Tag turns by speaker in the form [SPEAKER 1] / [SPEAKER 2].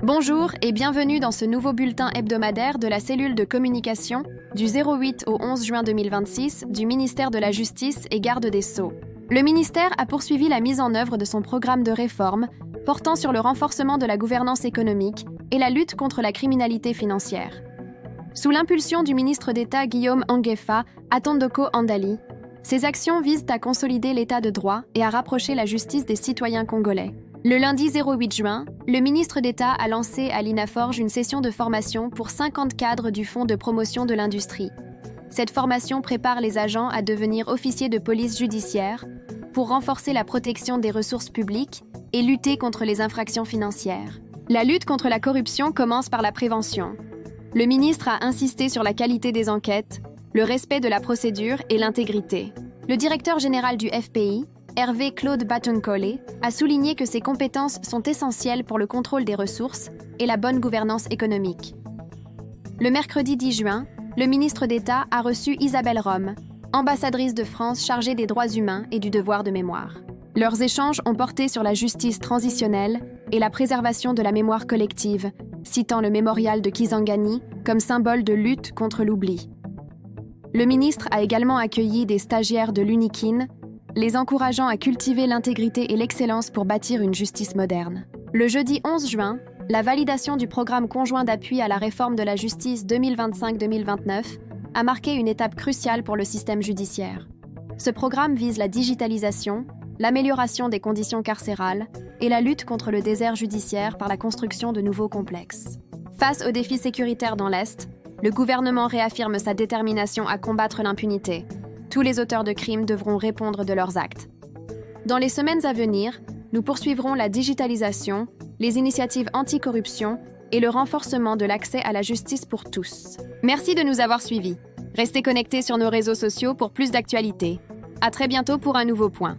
[SPEAKER 1] Bonjour et bienvenue dans ce nouveau bulletin hebdomadaire de la cellule de communication du 08 au 11 juin 2026 du ministère de la Justice et Garde des Sceaux. Le ministère a poursuivi la mise en œuvre de son programme de réforme portant sur le renforcement de la gouvernance économique et la lutte contre la criminalité financière. Sous l'impulsion du ministre d'État Guillaume Anguefa Atondoko Andali, ces actions visent à consolider l'état de droit et à rapprocher la justice des citoyens congolais. Le lundi 08 juin, le ministre d'État a lancé à l'INAFORGE une session de formation pour 50 cadres du Fonds de promotion de l'industrie. Cette formation prépare les agents à devenir officiers de police judiciaire pour renforcer la protection des ressources publiques et lutter contre les infractions financières. La lutte contre la corruption commence par la prévention. Le ministre a insisté sur la qualité des enquêtes, le respect de la procédure et l'intégrité. Le directeur général du FPI, Hervé Claude Batonkole, a souligné que ces compétences sont essentielles pour le contrôle des ressources et la bonne gouvernance économique. Le mercredi 10 juin, le ministre d'État a reçu Isabelle Rome, ambassadrice de France chargée des droits humains et du devoir de mémoire. Leurs échanges ont porté sur la justice transitionnelle et la préservation de la mémoire collective, citant le mémorial de Kisangani comme symbole de lutte contre l'oubli. Le ministre a également accueilli des stagiaires de l'UNIKIN, les encourageant à cultiver l'intégrité et l'excellence pour bâtir une justice moderne. Le jeudi 11 juin, la validation du programme conjoint d'appui à la réforme de la justice 2025-2029 a marqué une étape cruciale pour le système judiciaire. Ce programme vise la digitalisation, l'amélioration des conditions carcérales et la lutte contre le désert judiciaire par la construction de nouveaux complexes. Face aux défis sécuritaires dans l'Est, le gouvernement réaffirme sa détermination à combattre l'impunité. Tous les auteurs de crimes devront répondre de leurs actes. Dans les semaines à venir, nous poursuivrons la digitalisation, les initiatives anti-corruption et le renforcement de l'accès à la justice pour tous. Merci de nous avoir suivis. Restez connectés sur nos réseaux sociaux pour plus d'actualités. À très bientôt pour un nouveau point.